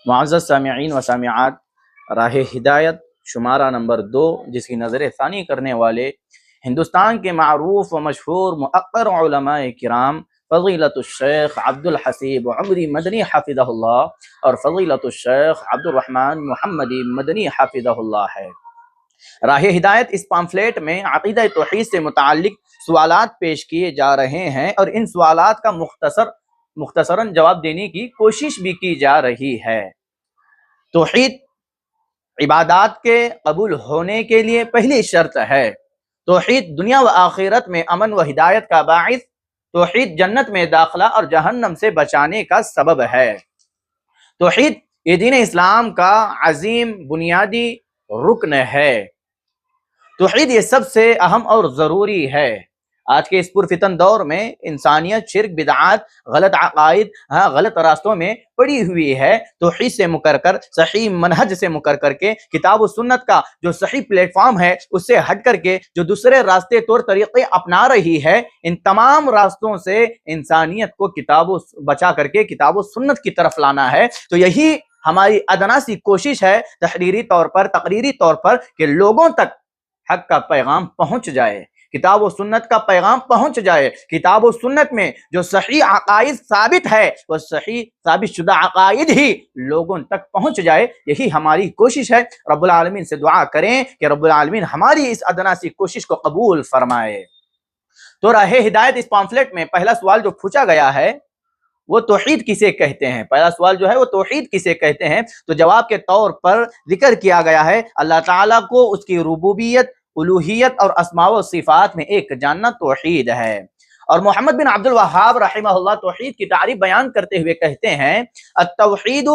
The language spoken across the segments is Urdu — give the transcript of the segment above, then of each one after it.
معزز سامعین و سامعات، راہ ہدایت شمارہ نمبر 2 جس کی نظر ثانی کرنے والے ہندوستان کے معروف و مشہور مؤقر علماء کرام فضیلت الشیخ عبد الحسیب عمری مدنی حفظہ اللہ اور فضیلت الشیخ عبد الرحمن محمدی مدنی حفظہ اللہ ہے۔ راہ ہدایت اس پامفلیٹ میں عقیدہ توحید سے متعلق سوالات پیش کیے جا رہے ہیں اور ان سوالات کا مختصراً جواب دینے کی کوشش بھی کی جا رہی ہے۔ توحید عبادات کے قبول ہونے کے لیے پہلی شرط ہے۔ توحید دنیا و آخرت میں امن و ہدایت کا باعث، توحید جنت میں داخلہ اور جہنم سے بچانے کا سبب ہے۔ توحید یہ دین اسلام کا عظیم بنیادی رکن ہے۔ توحید یہ سب سے اہم اور ضروری ہے۔ آج کے اس پرفتن دور میں انسانیت شرک، بدعات، غلط عقائد، غلط راستوں میں پڑی ہوئی ہے۔ توحید سے مکر کر، صحیح منہج سے مکر کر کے، کتاب و سنت کا جو صحیح پلیٹ فارم ہے اس سے ہٹ کر کے جو دوسرے راستے طور طریقے اپنا رہی ہے، ان تمام راستوں سے انسانیت کو بچا کر کے کتاب و سنت کی طرف لانا ہے۔ تو یہی ہماری ادنا سی کوشش ہے تقریری طور پر کہ لوگوں تک حق کا پیغام پہنچ جائے، کتاب و سنت کا پیغام پہنچ جائے۔ کتاب و سنت میں جو صحیح عقائد ثابت ہے وہ صحیح ثابت شدہ عقائد ہی لوگوں تک پہنچ جائے، یہی ہماری کوشش ہے۔ رب العالمین سے دعا کریں کہ رب العالمین ہماری اس ادنا سی کوشش کو قبول فرمائے۔ تو راہ ہدایت اس پامفلیٹ میں پہلا سوال جو پوچھا گیا ہے وہ توحید کسے کہتے ہیں، پہلا سوال جو ہے وہ توحید کسے کہتے ہیں، تو جواب کے طور پر ذکر کیا گیا ہے اللہ تعالیٰ کو اس کی ربوبیت، الوہیت اور اسماء و صفات میں ایک جاننا توحید ہے۔ اور محمد بن عبد الوہاب رحمہ اللہ توحید کی تعریف بیان کرتے ہوئے کہتے ہیں التوحید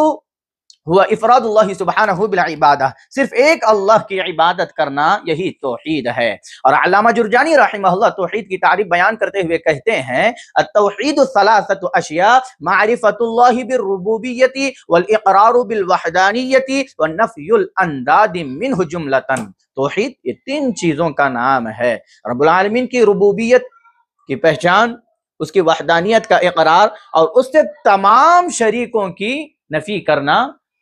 ہوا افراد اللہ سبحانہ بالعبادہ، صرف ایک اللہ کی عبادت کرنا یہی توحید ہے۔ اور علامہ جرجانی رحمہ اللہ توحید کی تعریف بیان کرتے ہوئے کہتے ہیں التوحید ثلاثۃ اشیاء، معرفۃ اللہ بالربوبیت والاقرار بالوحدانیت ونفی الانداد منہ جملۃ۔ توحید یہ 3 چیزوں کا نام ہے۔ رب العالمین کی ربوبیت کی پہچان، اس کی وحدانیت کا اقرار اور اس سے تمام شریکوں کی نفی کرنا،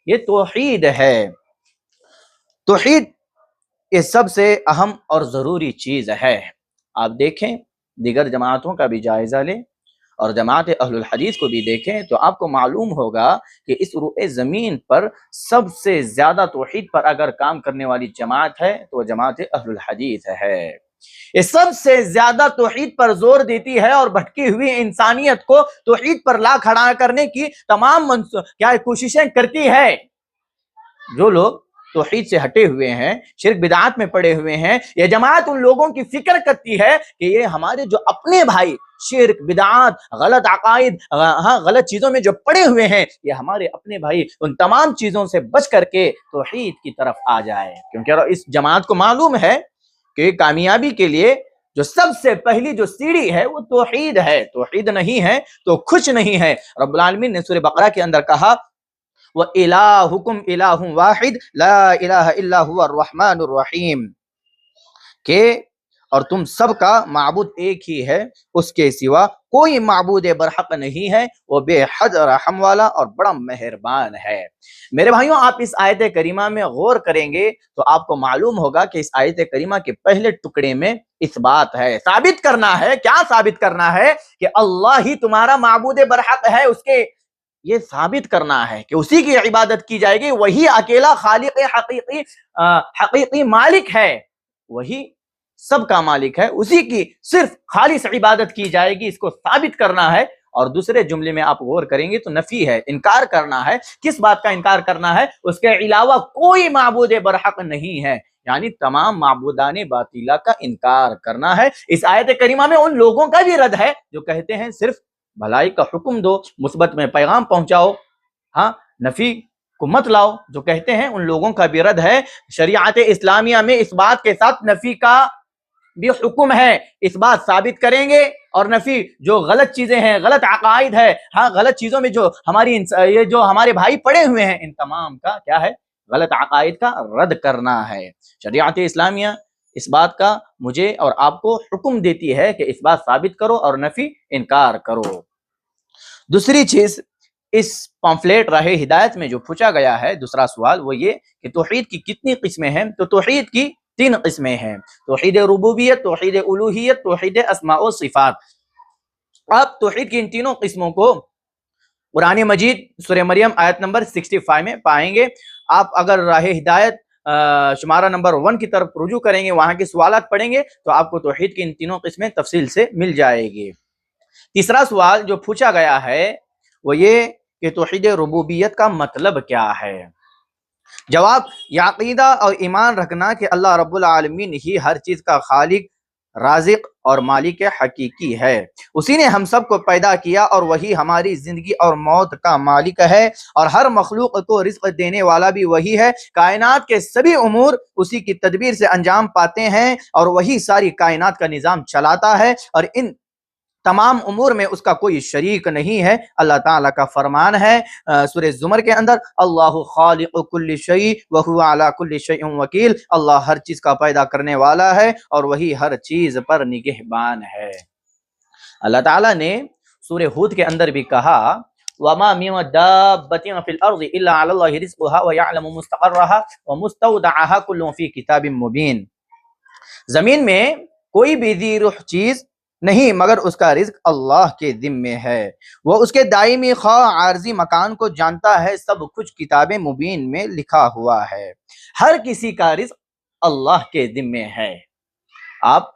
یہ توحید ہے۔ توحید یہ سب سے اہم اور ضروری چیز ہے۔ آپ دیکھیں دیگر جماعتوں کا بھی جائزہ لیں اور جماعت اہل الحدیث کو بھی دیکھیں تو آپ کو معلوم ہوگا کہ اس روئے زمین پر سب سے زیادہ توحید پر اگر کام کرنے والی جماعت ہے تو وہ جماعت اہل الحدیث ہے۔ یہ سب سے زیادہ توحید پر زور دیتی ہے اور بھٹکی ہوئی انسانیت کو توحید پر لا کھڑا کرنے کی تمام کوششیں کرتی ہے۔ جو لوگ توحید سے ہٹے ہوئے ہیں، شرک بدعات میں پڑے ہوئے ہیں، یہ جماعت ان لوگوں کی فکر کرتی ہے کہ یہ ہمارے جو اپنے بھائی شرک، بدعات، غلط عقائد، غلط چیزوں میں جو پڑے ہوئے ہیں، یہ ہمارے اپنے بھائی ان تمام چیزوں سے بچ کر کے توحید کی طرف آ جائے، کیونکہ اس جماعت کو معلوم ہے کہ کامیابی کے لیے جو سب سے پہلی جو سیڑھی ہے وہ توحید ہے۔ توحید نہیں ہے تو کچھ نہیں ہے۔ رب العالمین نے سورہ بقرہ کے اندر کہا وَإِلَٰهُكُمْ إِلَٰهٌ وَاحِدٌ لَا إِلَٰهَ إِلَّا هُوَ الرَّحْمَٰنُ الرَّحِيمُ، کہ اور تم سب کا معبود ایک ہی ہے، اس کے سوا کوئی معبود برحق نہیں ہے، وہ بے حد رحم والا اور بڑا مہربان ہے۔ میرے بھائیوں، آپ اس آیت کریمہ میں غور کریں گے تو آپ کو معلوم ہوگا کہ اس آیت کریمہ کے پہلے ٹکڑے میں اثبات ہے، ثابت کرنا ہے۔ کیا ثابت کرنا ہے؟ کہ اللہ ہی تمہارا معبود برحق ہے، اس کے یہ ثابت کرنا ہے کہ اسی کی عبادت کی جائے گی، وہی اکیلا خالق حقیقی مالک ہے، وہی سب کا مالک ہے، اسی کی صرف خالص عبادت کی جائے گی، اس کو ثابت کرنا ہے۔ اور دوسرے جملے میں آپ غور کریں گے تو نفی ہے، انکار کرنا ہے۔ کس بات کا انکار کرنا ہے؟ اس کے علاوہ کوئی معبود برحق نہیں ہے، یعنی تمام معبودان باطلہ کا انکار کرنا ہے۔ اس آیت کریمہ میں ان لوگوں کا بھی رد ہے جو کہتے ہیں صرف بھلائی کا حکم دو، مثبت میں پیغام پہنچاؤ، نفی کو مت لاؤ، جو کہتے ہیں ان لوگوں کا بھی رد ہے۔ شریعت اسلامیہ میں اس بات کے ساتھ نفی کا بھی حکم ہے، اس بات ثابت کریں گے اور نفی جو غلط چیزیں ہیں، غلط عقائد ہے، غلط چیزوں میں جو یہ جو ہمارے بھائی پڑے ہوئے ہیں، ان تمام کا کیا ہے؟ غلط عقائد کا رد کرنا ہے۔ شریعت اسلامیہ اس بات کا مجھے اور آپ کو حکم دیتی ہے کہ اس بات ثابت کرو اور نفی انکار کرو۔ دوسری چیز اس پمفلیٹ راہ ہدایت میں جو پوچھا گیا ہے دوسرا سوال وہ یہ کہ توحید کی کتنی قسمیں ہیں؟ تو توحید کی 3 قسمیں ہیں، توحید ربوبیت، توحید الوہیت، توحید اسماء و صفات۔ آپ توحید کی ان تینوں قسموں کو قرآن مجید سورہ مریم آیت نمبر 65 میں پائیں گے۔ آپ اگر راہ ہدایت شمارہ نمبر 1 کی طرف رجوع کریں گے، وہاں کے سوالات پڑھیں گے تو آپ کو توحید کی ان تینوں قسمیں تفصیل سے مل جائے گی۔ تیسرا سوال جو پوچھا گیا ہے وہ یہ کہ توحید ربوبیت کا مطلب کیا ہے؟ جواب، یہ عقیدہ اور ایمان رکھنا کہ اللہ رب العالمین ہی ہر چیز کا خالق، رازق اور مالک حقیقی ہے، اسی نے ہم سب کو پیدا کیا اور وہی ہماری زندگی اور موت کا مالک ہے، اور ہر مخلوق کو رزق دینے والا بھی وہی ہے، کائنات کے سبھی امور اسی کی تدبیر سے انجام پاتے ہیں اور وہی ساری کائنات کا نظام چلاتا ہے، اور ان تمام امور میں اس کا کوئی شریک نہیں ہے۔ اللہ تعالیٰ کا فرمان ہے سورہ زمر کے اندر، اللہ خالق کل شیء وہو علی کل شیء وکیل، اللہ ہر چیز کا پیدا کرنے والا ہے اور وہی ہر چیز پر نگہبان ہے۔ اللہ تعالیٰ نے سورہ ہود کے اندر بھی کہا، وَمَا مِن دَابَّةٍ فِي الْأَرْضِ إِلَّا عَلَى اللَّهِ رِزْقُهَا وَيَعْلَمُ مُسْتَقَرَّهَا وَمُسْتَوْدَعَهَا كُلٌّ فِي كِتَابٍ مُبِينٍ۔ زمین میں کوئی بھی ذی روح چیز نہیں مگر اس کا رزق اللہ کے ذمے ہے، وہ اس کے دائمی خواہ عارضی مکان کو جانتا ہے، سب کچھ کتاب مبین میں لکھا ہوا ہے، ہر کسی کا رزق اللہ کے ذمے ہے۔ آپ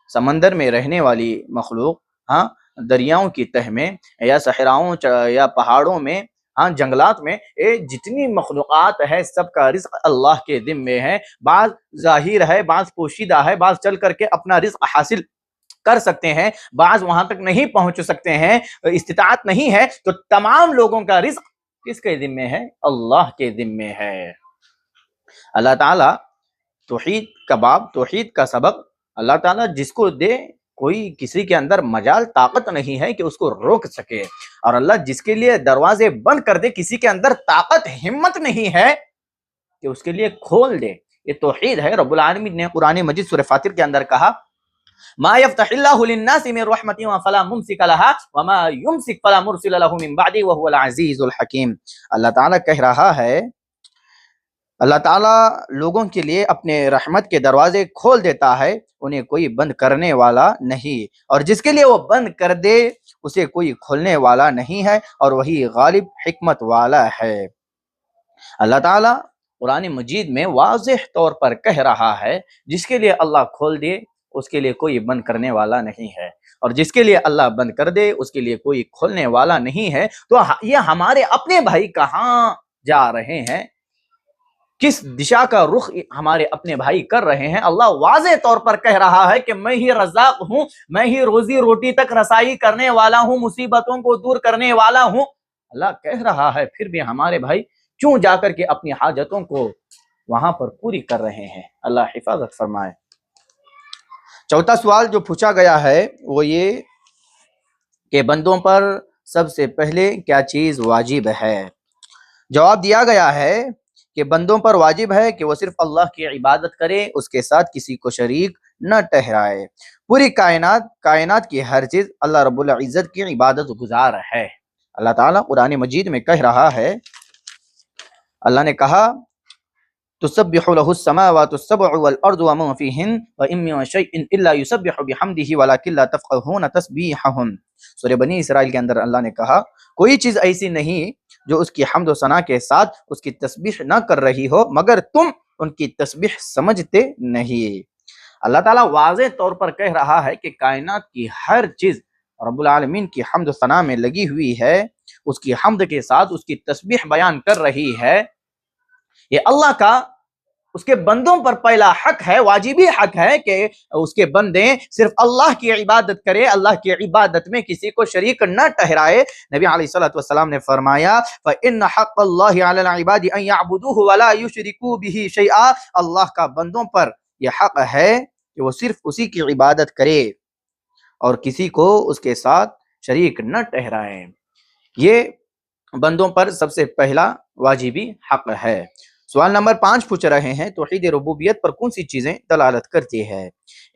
سمندر میں رہنے والی مخلوق، دریاؤں کی تہ میں یا صحراؤں یا پہاڑوں میں، جنگلات میں، جتنی مخلوقات ہے سب کا رزق اللہ کے ذمے ہے۔ بعض ظاہر ہے، بعض پوشیدہ ہے، بعض چل کر کے اپنا رزق حاصل کر سکتے ہیں، بعض وہاں تک نہیں پہنچ سکتے ہیں، استطاعت نہیں ہے، تو تمام لوگوں کا رزق کس کے ذمے ہے؟ اللہ کے ذمے ہے۔ اللہ تعالیٰ توحید کا باب، توحید کا سبق اللہ تعالیٰ جس کو دے، کوئی کسی کے اندر مجال طاقت نہیں ہے کہ اس کو روک سکے، اور اللہ جس کے لیے دروازے بند کر دے، کسی کے اندر طاقت ہمت نہیں ہے کہ اس کے لیے کھول دے۔ یہ توحید ہے۔ رب العالمین نے قرآن مجید سورہ فاطر کے اندر کہا، ما يفتح الله للناس من رحمة فلا ممسك لها وما يمسك فلا مرسل له من بعده وهو العزيز الحكيم۔ اللہ تعالیٰ کہہ رہا ہے، اللہ تعالیٰ لوگوں کے لیے اپنے رحمت کے دروازے کھول دیتا ہے، انہیں کوئی بند کرنے والا نہیں، اور جس کے لیے وہ بند کر دے اسے کوئی کھولنے والا نہیں ہے، اور وہی غالب حکمت والا ہے۔ اللہ تعالیٰ قرآن مجید میں واضح طور پر کہہ رہا ہے، جس کے لیے اللہ کھول دے اس کے لیے کوئی بند کرنے والا نہیں ہے، اور جس کے لیے اللہ بند کر دے اس کے لیے کوئی کھولنے والا نہیں ہے۔ تو یہ ہمارے اپنے بھائی کہاں جا رہے ہیں، کس دشا کا رخ ہمارے اپنے بھائی کر رہے ہیں؟ اللہ واضح طور پر کہہ رہا ہے کہ میں ہی رزاق ہوں، میں ہی روزی روٹی تک رسائی کرنے والا ہوں، مصیبتوں کو دور کرنے والا ہوں۔ اللہ کہہ رہا ہے، پھر بھی ہمارے بھائی کیوں جا کر کے اپنی حاجتوں کو وہاں پر پوری کر رہے ہیں؟ اللہ حفاظت فرمائے۔ چوتھا سوال جو پوچھا گیا ہے وہ یہ کہ بندوں پر سب سے پہلے کیا چیز واجب ہے؟ جواب دیا گیا ہے کہ بندوں پر واجب ہے کہ وہ صرف اللہ کی عبادت کرے، اس کے ساتھ کسی کو شریک نہ ٹھہرائے۔ پوری کائنات کی ہر چیز اللہ رب العزت کی عبادت گزار ہے۔ اللہ تعالیٰ قرآن مجید میں کہہ رہا ہے، اللہ نے کہا، تسبح له السماوات السبع والارض ومن فيهن وان من شيء الا يسبح بحمده ولكن لا تفقهون تسبيحهم۔ سورہ بنی اسرائیل کے اندر اللہ نے کہا، کوئی چیز ایسی نہیں جو اس کی حمد و ثنا کے ساتھ اس کی تسبیح نہ کر رہی ہو مگر تم ان کی تسبیح سمجھتے نہیں۔ اللہ تعالیٰ واضح طور پر کہہ رہا ہے کہ کائنات کی ہر چیز رب العالمین کی حمد و ثنا میں لگی ہوئی ہے، اس کی حمد کے ساتھ اس کی تسبیح بیان کر رہی ہے۔ یہ اللہ کا اس کے بندوں پر پہلا حق ہے، واجبی حق ہے کہ اس کے بندے صرف اللہ کی عبادت کرے، اللہ کی عبادت میں کسی کو شریک نہ ٹھہرائے۔ نبی علیہ الصلوۃ والسلام نے فرمایا، فإن حق اللہ علی العباد ان یعبدوہ ولا یشرکوا بہ شیئا، اللہ کا بندوں پر یہ حق ہے کہ وہ صرف اسی کی عبادت کرے اور کسی کو اس کے ساتھ شریک نہ ٹھہرائے۔ یہ بندوں پر سب سے پہلا واجبی حق ہے۔ سوال نمبر 5 پوچھ رہے ہیں توحید ربوبیت پر کون سی چیزیں دلالت کرتی ہے؟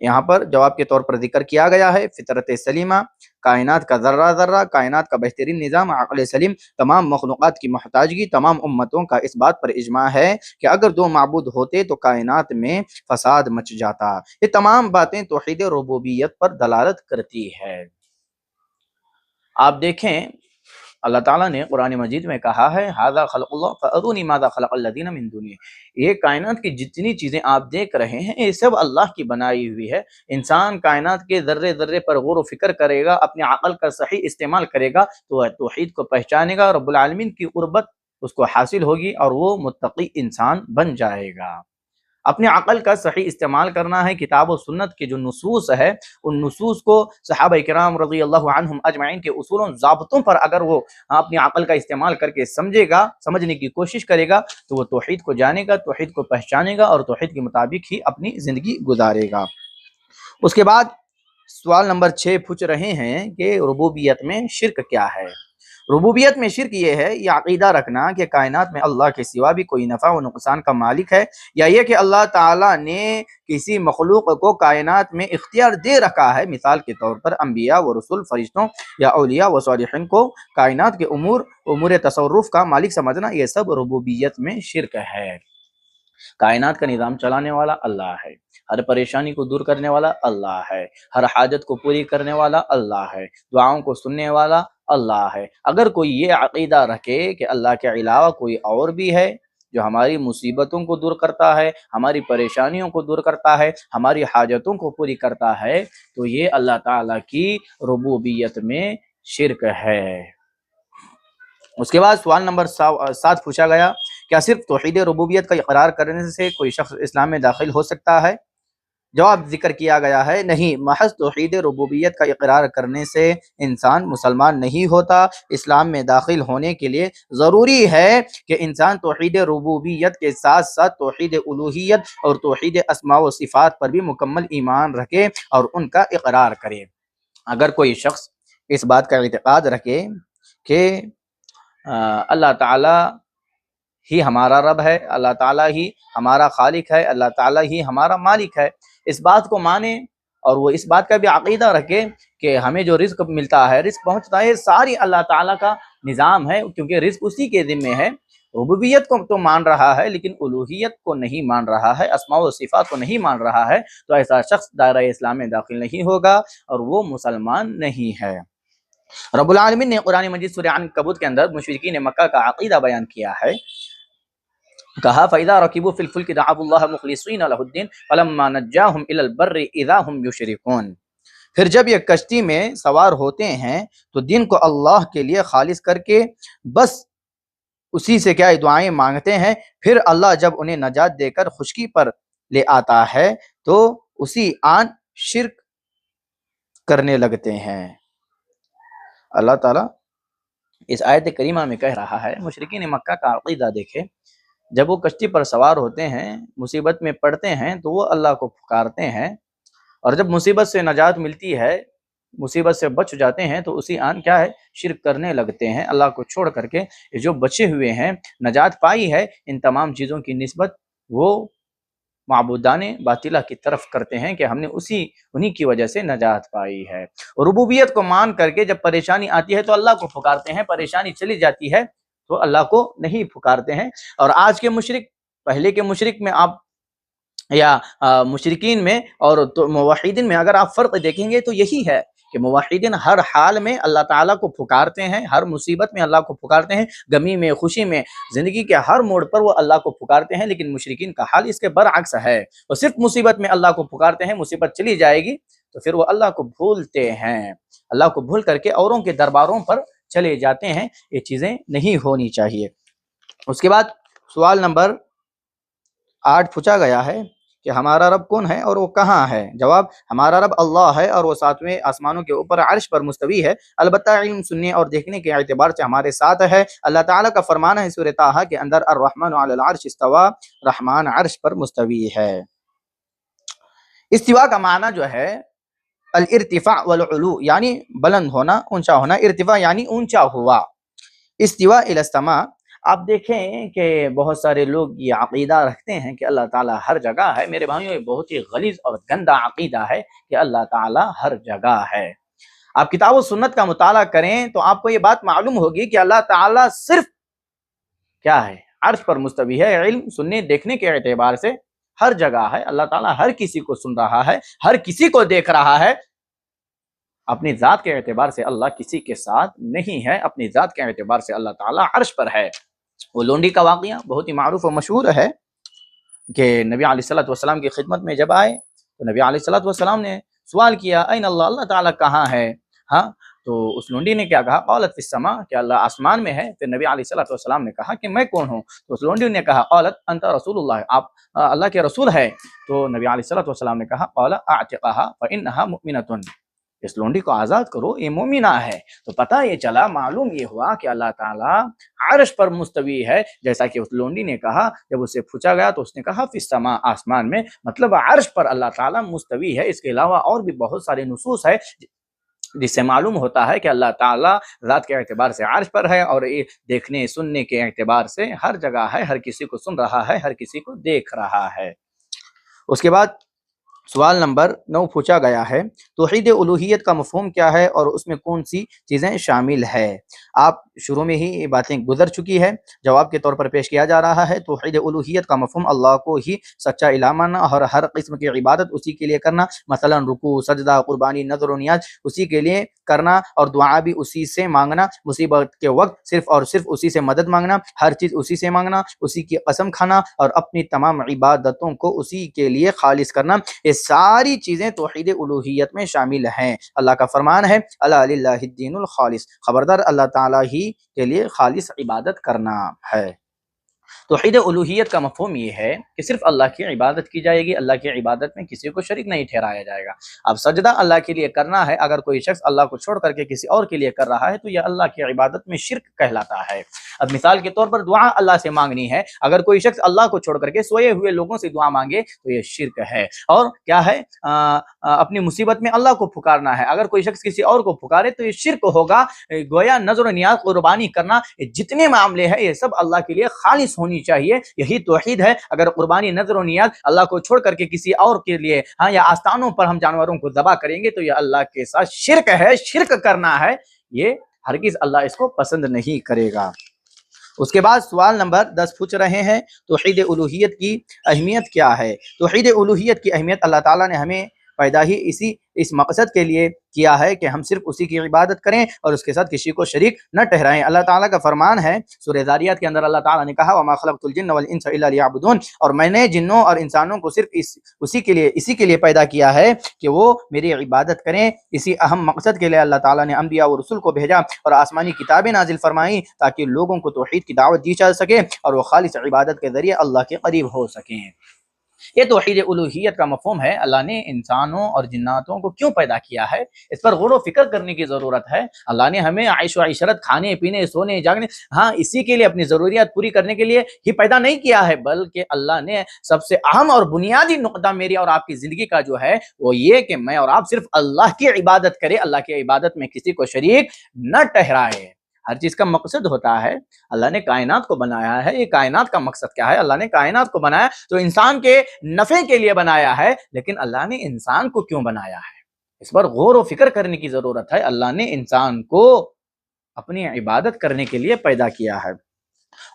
یہاں پر جواب کے طور پر ذکر کیا گیا ہے فطرت سلیمہ، کائنات کا ذرہ ذرہ، کائنات کا بہترین نظام، عقل سلیم، تمام مخلوقات کی محتاجگی، تمام امتوں کا اس بات پر اجماع ہے کہ اگر دو معبود ہوتے تو کائنات میں فساد مچ جاتا۔ یہ تمام باتیں توحید ربوبیت پر دلالت کرتی ہے۔ آپ دیکھیں اللہ تعالیٰ نے قرآن مجید میں کہا ہے ھذا خلق اللہ فارونی ماذا خلق الذین من دونہ، یہ کائنات کی جتنی چیزیں آپ دیکھ رہے ہیں یہ سب اللہ کی بنائی ہوئی ہے۔ انسان کائنات کے ذرے ذرے پر غور و فکر کرے گا، اپنے عقل کا صحیح استعمال کرے گا تو توحید کو پہچانے گا، رب العالمین کی قربت اس کو حاصل ہوگی اور وہ متقی انسان بن جائے گا۔ اپنے عقل کا صحیح استعمال کرنا ہے، کتاب و سنت کے جو نصوص ہے ان نصوص کو صحابہ کرام رضی اللہ عنہم اجمعین کے اصول و ضابطوں پر اگر وہ اپنی عقل کا استعمال کر کے سمجھے گا، سمجھنے کی کوشش کرے گا تو وہ توحید کو جانے گا، توحید کو پہچانے گا اور توحید کے مطابق ہی اپنی زندگی گزارے گا۔ اس کے بعد سوال نمبر 6 پوچھ رہے ہیں کہ ربوبیت میں شرک کیا ہے؟ ربوبیت میں شرک یہ ہے یہ عقیدہ رکھنا کہ کائنات میں اللہ کے سوا بھی کوئی نفع و نقصان کا مالک ہے، یا یہ کہ اللہ تعالیٰ نے کسی مخلوق کو کائنات میں اختیار دے رکھا ہے۔ مثال کے طور پر انبیاء و رسول، فرشتوں یا اولیاء و صالحین کو کائنات کے امور تصرف کا مالک سمجھنا، یہ سب ربوبیت میں شرک ہے۔ کائنات کا نظام چلانے والا اللہ ہے، ہر پریشانی کو دور کرنے والا اللہ ہے، ہر حاجت کو پوری کرنے والا اللہ ہے، دعاؤں کو سننے والا اللہ ہے۔ اگر کوئی یہ عقیدہ رکھے کہ اللہ کے علاوہ کوئی اور بھی ہے جو ہماری مصیبتوں کو دور کرتا ہے، ہماری پریشانیوں کو دور کرتا ہے، ہماری حاجتوں کو پوری کرتا ہے، تو یہ اللہ تعالیٰ کی ربوبیت میں شرک ہے۔ اس کے بعد سوال نمبر 7 پوچھا گیا کیا صرف توحید ربوبیت کا اقرار کرنے سے کوئی شخص اسلام میں داخل ہو سکتا ہے؟ جواب ذکر کیا گیا ہے نہیں، محض توحید ربوبیت کا اقرار کرنے سے انسان مسلمان نہیں ہوتا۔ اسلام میں داخل ہونے کے لیے ضروری ہے کہ انسان توحید ربوبیت کے ساتھ ساتھ توحید الوہیت اور توحید اسماء و صفات پر بھی مکمل ایمان رکھے اور ان کا اقرار کرے۔ اگر کوئی شخص اس بات کا اعتقاد رکھے کہ اللہ تعالیٰ ہی ہمارا رب ہے، اللہ تعالیٰ ہی ہمارا خالق ہے، اللہ تعالیٰ ہی ہمارا مالک ہے، اس بات کو مانے اور وہ اس بات کا بھی عقیدہ رکھے کہ ہمیں جو رزق ملتا ہے، رزق پہنچتا ہے، ساری اللہ تعالیٰ کا نظام ہے، کیونکہ رزق اسی کے ذمے ہے۔ ربوبیت کو تو مان رہا ہے لیکن الوہیت کو نہیں مان رہا ہے، اسماء و صفات کو نہیں مان رہا ہے، تو ایسا شخص دائرہ اسلام میں داخل نہیں ہوگا اور وہ مسلمان نہیں ہے۔ رب العالمین نے قرآن مجید سورہ عنکبوت کے اندر مشرکین مکہ کا عقیدہ بیان کیا ہے، کہا فَإِذَا رَكِبُوا فِي الْفُلْكِ دَعَوُا اللَّهَ مُخْلِصِينَ لَهُ الدِّينَ فَلَمَّا نَجَّاهُمْ إِلَى الْبَرِّ إِذَا هُمْ يُشْرِكُونَ۔ پھر جب یہ کشتی میں سوار ہوتے ہیں تو دین کو اللہ کے لیے خالص کر کے بس اسی سے کیا دعائیں مانگتے ہیں، پھر اللہ جب انہیں نجات دے کر خشکی پر لے آتا ہے تو اسی آن شرک کرنے لگتے ہیں۔ اللہ تعالیٰ اس آیت کریمہ میں کہہ رہا ہے مشرکین مکہ کا عقیدہ دیکھے، جب وہ کشتی پر سوار ہوتے ہیں، مصیبت میں پڑتے ہیں تو وہ اللہ کو پکارتے ہیں، اور جب مصیبت سے نجات ملتی ہے، مصیبت سے بچ جاتے ہیں تو اسی آن کیا ہے شرک کرنے لگتے ہیں اللہ کو چھوڑ کر کے۔ جو بچے ہوئے ہیں، نجات پائی ہے، ان تمام چیزوں کی نسبت وہ معبودان باطلہ کی طرف کرتے ہیں کہ ہم نے انہی کی وجہ سے نجات پائی ہے۔ ربوبیت کو مان کر کے جب پریشانی آتی ہے تو اللہ کو پکارتے ہیں، پریشانی چلی جاتی ہے تو اللہ کو نہیں پکارتے ہیں۔ اور آج کے مشرک، پہلے کے مشرک میں آپ یا مشرکین میں اور موحدین میں اگر آپ فرق دیکھیں گے تو یہی ہے کہ موحدین ہر حال میں اللہ تعالیٰ کو پکارتے ہیں، ہر مصیبت میں اللہ کو پکارتے ہیں، غمی میں، خوشی میں، زندگی کے ہر موڑ پر وہ اللہ کو پکارتے ہیں۔ لیکن مشرکین کا حال اس کے برعکس ہے، وہ صرف مصیبت میں اللہ کو پکارتے ہیں، مصیبت چلی جائے گی تو پھر وہ اللہ کو بھولتے ہیں، اللہ کو بھول کر کے اوروں کے درباروں پر چلے جاتے ہیں۔ یہ چیزیں نہیں ہونی چاہیے۔ اس کے بعد سوال نمبر 8 پوچھا گیا ہے کہ ہمارا رب کون ہے اور وہ کہاں ہے؟ جواب ہمارا رب اللہ ہے اور وہ 7ویں آسمانوں کے اوپر عرش پر مستوی ہے، البتہ علم سننے اور دیکھنے کے اعتبار سے ہمارے ساتھ ہے۔ اللہ تعالیٰ کا فرمان ہے سورہ طٰہٰ کے اندر الرحمن علی العرش استویٰ، رحمان عرش پر مستوی ہے۔ استواء کا معنی جو ہے الارتفاع والعلو، یعنی بلند ہونا، اونچا ہونا، ارتفاع یعنی اونچا ہوا۔ استواء الی السماء، آپ دیکھیں کہ بہت سارے لوگ یہ عقیدہ رکھتے ہیں کہ اللہ تعالیٰ ہر جگہ ہے۔ میرے بھائیوں، یہ بہت ہی غلیظ اور گندا عقیدہ ہے کہ اللہ تعالیٰ ہر جگہ ہے۔ آپ کتاب و سنت کا مطالعہ کریں تو آپ کو یہ بات معلوم ہوگی کہ اللہ تعالیٰ صرف کیا ہے، عرش پر مستوی ہے۔ علم سننے دیکھنے کے اعتبار سے ہر جگہ ہے۔ اللہ تعالیٰ ہر کسی کو سن رہا ہے، ہر کسی کو دیکھ رہا ہے۔ اپنی ذات کے اعتبار سے اللہ کسی کے ساتھ نہیں ہے، اپنی ذات کے اعتبار سے اللہ تعالیٰ عرش پر ہے۔ وہ لونڈی کا واقعہ بہت ہی معروف و مشہور ہے کہ نبی علیہ الصلوۃ والسلام کی خدمت میں جب آئے تو نبی علیہ الصلوۃ والسلام نے سوال کیا، این اللہ، اللہ تعالیٰ کہاں ہے؟ ہاں، تو اس لونڈی نے کیا کہا؟ قالت فی السماء، کہ اللہ آسمان میں ہے۔ پھر نبی علیہ الصلوۃ والسلام نے کہا کہ میں کون ہوں؟ تو اس لونڈی نے کہا قالت انت رسول اللہ، آپ اللہ کے رسول ہے۔ تو نبی علیہ الصلوۃ والسلام نے کہا قال اعتقها فانها مؤمنۃ، اس لونڈی کو آزاد کرو، یہ مومنہ ہے۔ تو پتہ یہ چلا، معلوم یہ ہوا کہ اللہ تعالیٰ عرش پر مستوی ہے، جیسا کہ اس لونڈی نے کہا۔ جب اسے پوچھا گیا تو اس نے کہا فی السماء، آسمان میں، مطلب عرش پر اللہ تعالیٰ مستوی ہے۔ اس کے علاوہ اور بھی بہت سارے نصوص ہے جس سے معلوم ہوتا ہے کہ اللہ تعالیٰ ذات کے اعتبار سے عرش پر ہے، اور دیکھنے سننے کے اعتبار سے ہر جگہ ہے، ہر کسی کو سن رہا ہے، ہر کسی کو دیکھ رہا ہے۔ اس کے بعد سوال نمبر 9 پوچھا گیا ہے، توحید الوہیت کا مفہوم کیا ہے اور اس میں کون سی چیزیں شامل ہے؟ آپ شروع میں ہی یہ باتیں گزر چکی ہے، جواب کے طور پر پیش کیا جا رہا ہے۔ توحید الوہیت کا مفہوم اللہ کو ہی سچا الہ ماننا اور ہر قسم کی عبادت اسی کے لیے کرنا، مثلا رکوع، سجدہ، قربانی، نذر و نیاز اسی کے لیے کرنا، اور دعا بھی اسی سے مانگنا، مصیبت کے وقت صرف اور صرف اسی سے مدد مانگنا، ہر چیز اسی سے مانگنا، اسی کی قسم کھانا، اور اپنی تمام عبادتوں کو اسی کے لیے خالص کرنا، یہ ساری چیزیں توحید الوہیت میں شامل ہیں۔ اللہ کا فرمان ہے الا للہ الدین الخالص، خبردار اللہ تعالیٰ ہی کے لیے خالص عبادت کرنا ہے۔ توحید الوہیت کا مفہوم یہ ہے کہ صرف اللہ کی عبادت کی جائے گی، اللہ کی عبادت میں کسی کو شریک نہیں ٹھہرایا جائے گا۔ اب سجدہ اللہ کے لیے کرنا ہے، اگر کوئی شخص اللہ کو چھوڑ کر کے کسی اور کے لیے کر رہا ہے تو یہ اللہ کی عبادت میں شرک کہلاتا ہے۔ اب مثال کے طور پر دعا اللہ سے مانگنی ہے، اگر کوئی شخص اللہ کو چھوڑ کر کے سوئے ہوئے لوگوں سے دعا مانگے تو یہ شرک ہے۔ اور کیا ہے، اپنی مصیبت میں اللہ کو پکارنا ہے، اگر کوئی شخص کسی اور کو پکارے تو یہ شرک ہوگا۔ گویا نذر و نیاز، قربانی کرنا، یہ جتنے معاملے ہیں یہ سب اللہ کے لیے خالص ہونی چاہیے، یہی توحید ہے۔ اگر قربانی، نذر و نیاز اللہ کو چھوڑ کر کے کسی اور کے لیے یا آستانوں پر ہم جانوروں کو ذبح کریں گے تو یہ اللہ کے ساتھ شرک ہے، شرک کرنا ہے، یہ ہرگز اللہ اس کو پسند نہیں کرے گا۔ اس کے بعد سوال نمبر 10 پوچھ رہے ہیں، توحید الوہیت کی اہمیت کیا ہے؟ توحید الوہیت کی اہمیت، اللہ تعالیٰ نے ہمیں پیدا ہی اس مقصد کے لیے کیا ہے کہ ہم صرف اسی کی عبادت کریں اور اس کے ساتھ کسی کو شریک نہ ٹھہرائیں۔ اللہ تعالیٰ کا فرمان ہے سورہ ذاریات کے اندر، اللہ تعالیٰ نے کہا وما خلقت الجن والانس الا لیعبدون، اور میں نے جنوں اور انسانوں کو صرف اسی کے لیے پیدا کیا ہے کہ وہ میری عبادت کریں۔ اسی اہم مقصد کے لیے اللہ تعالیٰ نے انبیاء و رسول کو بھیجا اور آسمانی کتابیں نازل فرمائیں تاکہ لوگوں کو توحید کی دعوت دی جا سکے اور وہ خالص عبادت کے ذریعے اللہ کے قریب ہو سکیں۔ یہ توحید الوہیت کا مفہوم ہے۔ اللہ نے انسانوں اور جناتوں کو کیوں پیدا کیا ہے، اس پر غور و فکر کرنے کی ضرورت ہے۔ اللہ نے ہمیں عیش و عشرت، کھانے پینے، سونے جاگنے، اسی کے لیے، اپنی ضروریات پوری کرنے کے لیے ہی پیدا نہیں کیا ہے، بلکہ اللہ نے سب سے اہم اور بنیادی نقطہ میری اور آپ کی زندگی کا جو ہے وہ یہ کہ میں اور آپ صرف اللہ کی عبادت کریں، اللہ کی عبادت میں کسی کو شریک نہ ٹھہرائے۔ ہر چیز کا مقصد ہوتا ہے۔ اللہ نے کائنات کو بنایا ہے، یہ کائنات کا مقصد کیا ہے؟ اللہ نے کائنات کو بنایا تو انسان کے نفع کے لیے بنایا ہے، لیکن اللہ نے انسان کو کیوں بنایا ہے، اس پر غور و فکر کرنے کی ضرورت ہے۔ اللہ نے انسان کو اپنی عبادت کرنے کے لیے پیدا کیا ہے۔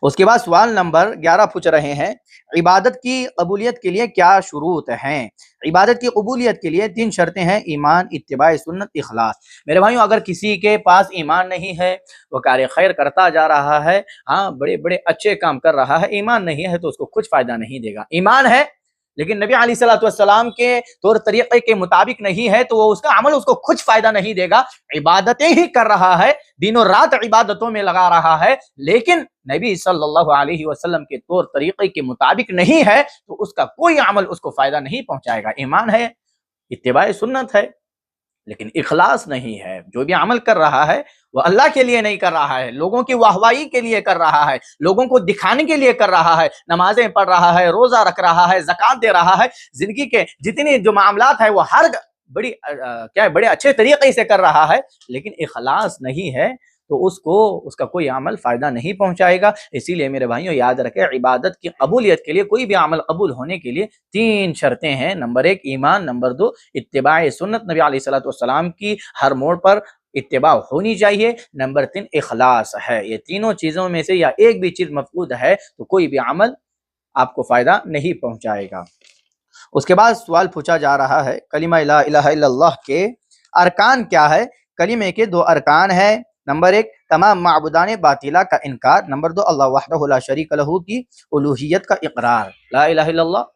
اس کے بعد سوال نمبر 11 پوچھ رہے ہیں، عبادت کی قبولیت کے لیے کیا شروط ہیں؟ عبادت کی قبولیت کے لیے 3 شرطیں ہیں، ایمان، اتباع سنت، اخلاص۔ میرے بھائیوں، اگر کسی کے پاس ایمان نہیں ہے، وہ کار خیر کرتا جا رہا ہے، بڑے بڑے اچھے کام کر رہا ہے، ایمان نہیں ہے تو اس کو کچھ فائدہ نہیں دے گا۔ ایمان ہے لیکن نبی علیہ الصلوۃ والسلام کے طور طریقے کے مطابق نہیں ہے تو وہ اس کا عمل اس کو کچھ فائدہ نہیں دے گا۔ عبادتیں ہی کر رہا ہے، دن و رات عبادتوں میں لگا رہا ہے، لیکن نبی صلی اللہ علیہ وسلم کے طور طریقے کے مطابق نہیں ہے تو اس کا کوئی عمل اس کو فائدہ نہیں پہنچائے گا۔ ایمان ہے، اتباع سنت ہے، لیکن اخلاص نہیں ہے۔ جو بھی عمل کر رہا ہے وہ اللہ کے لیے نہیں کر رہا ہے، لوگوں کی واہواہی کے لیے کر رہا ہے، لوگوں کو دکھانے کے لیے کر رہا ہے، نمازیں پڑھ رہا ہے، روزہ رکھ رہا ہے، زکوٰۃ دے رہا ہے، زندگی کے جتنے جو معاملات ہیں وہ ہر بڑے اچھے طریقے سے کر رہا ہے، لیکن اخلاص نہیں ہے تو اس کا کوئی عمل فائدہ نہیں پہنچائے گا۔ اسی لیے میرے بھائیوں یاد رکھیں، عبادت کی قبولیت کے لیے، کوئی بھی عمل قبول ہونے کے لیے 3 شرطیں ہیں۔ نمبر 1 ایمان، نمبر 2 اتباع سنت نبی علیہ السلام کی ہر موڑ پر اتباع ہونی چاہیے، نمبر 3 اخلاص ہے۔ یہ تینوں چیزوں میں سے یا ایک بھی چیز مفقود ہے تو کوئی بھی عمل آپ کو فائدہ نہیں پہنچائے گا۔ اس کے بعد سوال پوچھا جا رہا ہے کلمہ لا الہ الا اللہ کے ارکان کیا ہے؟ کلمے کے 2 ارکان ہیں۔ نمبر 1 تمام معبودان باطلہ کا انکار، نمبر 2 اللہ وحدہ لا شریک لہ کی الوہیت کا اقرار۔ لا الہ الا اللہ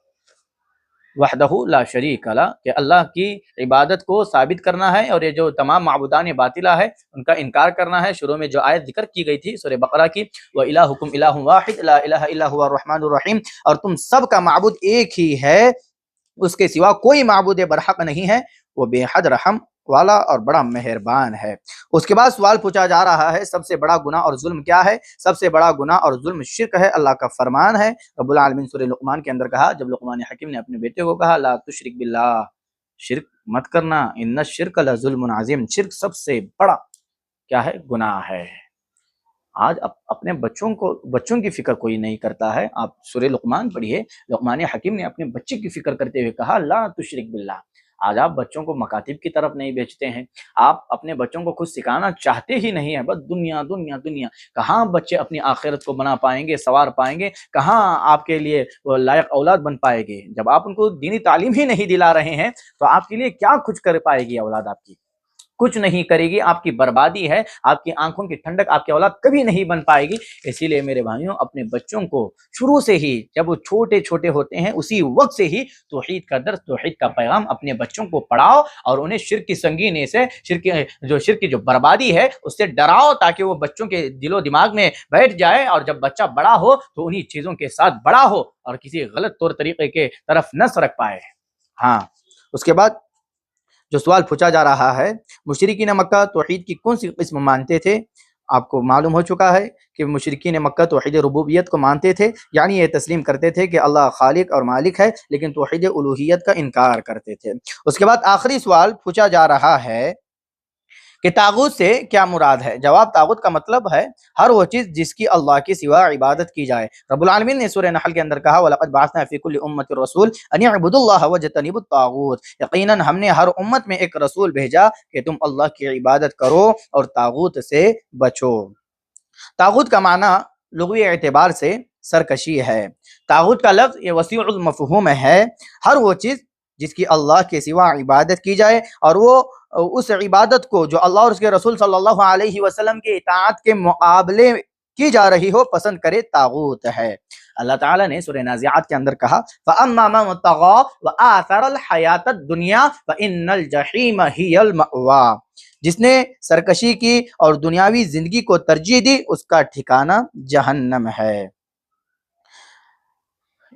وحدہ لا شریک لہ کہ اللہ کی عبادت کو ثابت کرنا ہے، اور یہ جو تمام معبودان باطلہ ہے ان کا انکار کرنا ہے۔ شروع میں جو آیت ذکر کی گئی تھی سورہ بقرہ کی، وَإِلَٰهُكُمْ إِلَٰهٌ وَاحِدٌ لَا إِلَٰهَ إِلَّا هُوَ الرَّحْمَٰنُ الرَّحِيمُ، اور تم سب کا معبود ایک ہی ہے، اس کے سوا کوئی معبود برحق نہیں ہے، وہ بے حد رحم والا اور بڑا مہربان ہے۔ اس کے بعد سوال پوچھا جا رہا ہے سب سے بڑا گناہ اور ظلم کیا ہے؟ سب سے بڑا گناہ اور ظلم شرک ہے۔ اللہ کا فرمان ہے، رب العالمین سورہ لقمان کے اندر کہا، جب لقمان حکیم نے اپنے بیٹے کو کہا لا تشرک باللہ، شرک مت کرنا، ان الشرک لظلم عظیم، شرک سب سے بڑا کیا ہے؟ گناہ ہے۔ آج اپنے بچوں کی فکر کوئی نہیں کرتا ہے۔ آپ سورہ لقمان پڑھیے، لقمان حکیم نے اپنے بچے کی فکر کرتے ہوئے کہا لا تشرک باللہ۔ آج آپ بچوں کو مکاتب کی طرف نہیں بھیجتے ہیں، آپ اپنے بچوں کو کچھ سکھانا چاہتے ہی نہیں ہیں، بس دنیا دنیا دنیا۔ کہاں بچے اپنی آخرت کو بنا پائیں گے، سنوار پائیں گے؟ کہاں آپ کے لیے وہ لائق اولاد بن پائے گے؟ جب آپ ان کو دینی تعلیم ہی نہیں دلا رہے ہیں تو آپ کے لیے کیا کچھ کر پائے گی اولاد؟ آپ کی کچھ نہیں کرے گی، آپ کی بربادی ہے، آپ کی آنکھوں کی ٹھنڈک آپ کی اولاد کبھی نہیں بن پائے گی۔ اسی لیے میرے بھائیوں اپنے بچوں کو شروع سے ہی، جب وہ چھوٹے چھوٹے ہوتے ہیں اسی وقت سے ہی توحید کا درس، توحید کا پیغام اپنے بچوں کو پڑھاؤ، اور انہیں شرک کی سنگینی سے، شرک کی جو بربادی ہے اس سے ڈراؤ، تاکہ وہ بچوں کے دل و دماغ میں بیٹھ جائے، اور جب بچہ بڑا ہو تو انہی چیزوں کے ساتھ بڑا ہو اور کسی غلط طور طریقے کے طرف نہ سرک پائے۔ ہاں، اس کے بعد جو سوال پوچھا جا رہا ہے، مشرکین مکہ توحید کی کون سی قسم مانتے تھے؟ آپ کو معلوم ہو چکا ہے کہ مشرکین مکہ توحید ربوبیت کو مانتے تھے، یعنی یہ تسلیم کرتے تھے کہ اللہ خالق اور مالک ہے، لیکن توحید الوہیت کا انکار کرتے تھے۔ اس کے بعد آخری سوال پوچھا جا رہا ہے کہ طاغوت سے کیا مراد ہے؟ جواب، طاغوت کا مطلب ہے ہر وہ چیز جس کی اللہ کے سوا عبادت کی جائے۔ رب العالمین نے سورہ نحل کے اندر کہا وَلَقَدْ بَعَثْنَا فِي كُلِّ أُمَّةٍ رَسُولًا أَنِ اعْبُدُوا اللَّهَ وَاجْتَنِبُوا الطَّاغُوتَ، یقیناً ہم نے ہر امت میں ایک رسول بھیجا کہ تم اللہ کی عبادت کرو اور طاغوت سے بچو۔ طاغوت کا معنی لغوی اعتبار سے سرکشی ہے۔ طاغوت کا لفظ یہ وسیع المفہوم ہے، ہر وہ چیز جس کی اللہ کے سوا عبادت کی جائے اور وہ اس عبادت کو جو اللہ اور اس کے رسول صلی اللہ علیہ وسلم کے اطاعت کے مقابلے کی جا رہی ہو پسند کرے، طاغوت ہے۔ اللہ تعالیٰ نے سورہ نازعات کے اندر کہا فَأَمَّا مَن طَغَىٰ وَآثَرَ الْحَيَاةَ الدُّنْيَا فَإِنَّ الْجَحِيمَ هِيَ الْمَأْوَىٰ، جس نے سرکشی کی اور دنیاوی زندگی کو ترجیح دی اس کا ٹھکانہ جہنم ہے۔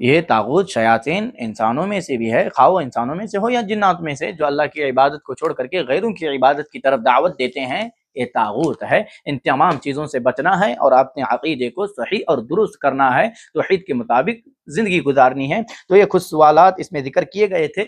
یہ طاغوت شیاطین انسانوں میں سے بھی ہے، خواہ وہ انسانوں میں سے ہو یا جنات میں سے، جو اللہ کی عبادت کو چھوڑ کر کے غیروں کی عبادت کی طرف دعوت دیتے ہیں، یہ طاغوت ہے۔ ان تمام چیزوں سے بچنا ہے اور اپنے عقیدے کو صحیح اور درست کرنا ہے، توحید کے مطابق زندگی گزارنی ہے۔ تو یہ کچھ سوالات اس میں ذکر کیے گئے تھے